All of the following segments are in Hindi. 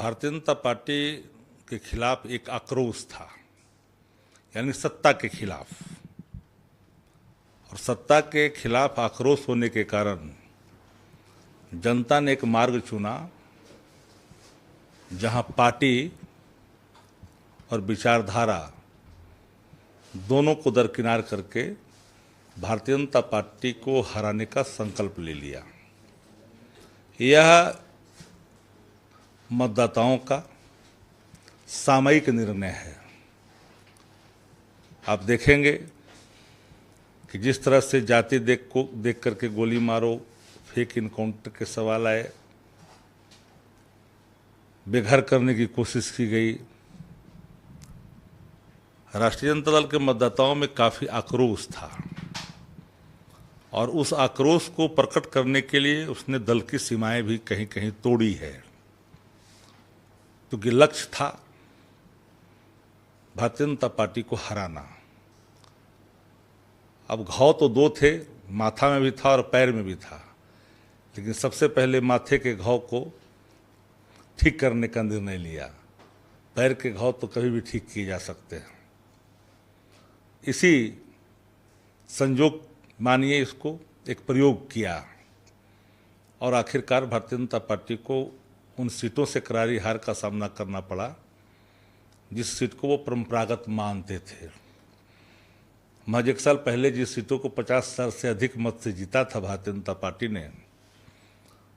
भारतीय जनता पार्टी के खिलाफ एक आक्रोश था, यानी सत्ता के खिलाफ। और सत्ता के खिलाफ आक्रोश होने के कारण जनता ने एक मार्ग चुना जहां पार्टी और विचारधारा दोनों को दरकिनार करके भारतीय जनता पार्टी को हराने का संकल्प ले लिया। यह मतदाताओं का सामयिक निर्णय है। आप देखेंगे कि जिस तरह से जाति देख करके गोली मारो, फेक इनकाउंटर के सवाल आए, बेघर करने की कोशिश की गई, राष्ट्रीय जनता दल के मतदाताओं में काफ़ी आक्रोश था और उस आक्रोश को प्रकट करने के लिए उसने दल की सीमाएं भी कहीं कहीं तोड़ी है, क्योंकि लक्ष्य था भारतीय जनता पार्टी को हराना। अब घाव तो दो थे, माथा में भी था और पैर में भी था, लेकिन सबसे पहले माथे के घाव को ठीक करने का निर्णय लिया। पैर के घाव तो कभी भी ठीक किए जा सकते हैं। इसी संजोग मानिए इसको एक प्रयोग किया और आखिरकार भारतीय जनता पार्टी को उन सीटों से करारी हार का सामना करना पड़ा जिस सीट को वो परंपरागत मानते थे। महज एक साल पहले जिस सीटों को 50,000 से अधिक मत से जीता था भारतीय जनता पार्टी ने,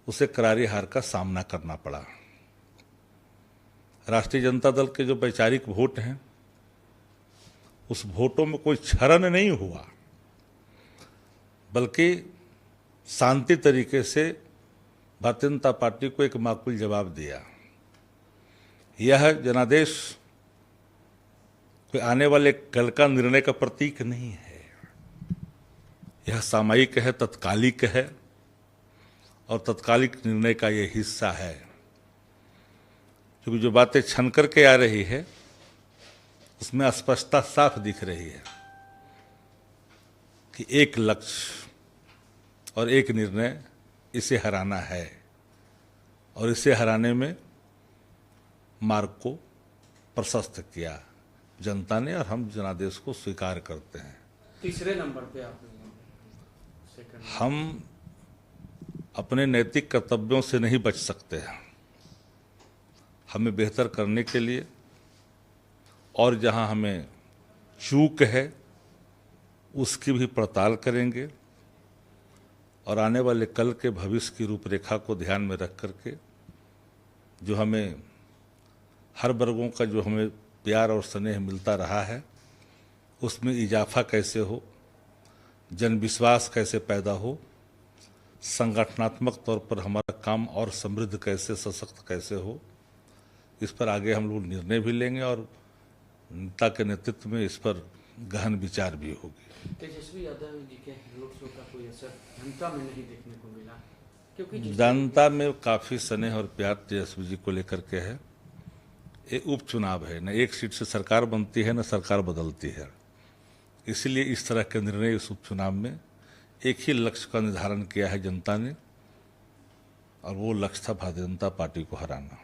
उसे करारी हार का सामना करना पड़ा। राष्ट्रीय जनता दल के जो वैचारिक वोट हैं, उस वोटों में कोई क्षरण नहीं हुआ, बल्कि शांति तरीके से भारतीय जनता पार्टी को एक माकूल जवाब दिया। यह जनादेश कोई आने वाले कल का निर्णय का प्रतीक नहीं है। यह सामयिक है, तत्कालिक है और तत्कालिक निर्णय का यह हिस्सा है। क्योंकि जो बातें छन करके आ रही है उसमें स्पष्टता साफ दिख रही है कि एक लक्ष्य और एक निर्णय, इसे हराना है और इसे हराने में मार्ग को प्रशस्त किया जनता ने और हम जनादेश को स्वीकार करते हैं। तीसरे नंबर पे आप हम अपने नैतिक कर्तव्यों से नहीं बच सकते हैं। हमें बेहतर करने के लिए और जहां हमें चूक है उसकी भी पड़ताल करेंगे और आने वाले कल के भविष्य की रूपरेखा को ध्यान में रख करके जो हमें हर वर्गों का जो हमें प्यार और स्नेह मिलता रहा है, उसमें इजाफा कैसे हो, जन विश्वास कैसे पैदा हो, संगठनात्मक तौर पर हमारा काम और समृद्ध कैसे, सशक्त कैसे हो, इस पर आगे हम लोग निर्णय भी लेंगे और नेता के नेतृत्व में इस पर गहन विचार भी होगी। तेजस्वी यादव जी के रोड शो का कोई असर जनता में नहीं देखने को मिला, क्योंकि जनता में काफ़ी स्नेह और प्यार तेजस्वी जी को लेकर के है। ये उपचुनाव है, न एक सीट से सरकार बनती है न सरकार बदलती है। इसलिए इस तरह के निर्णय इस उपचुनाव में एक ही लक्ष्य का निर्धारण किया है जनता ने, और वो लक्ष्य था भारतीय जनता पार्टी को हराना।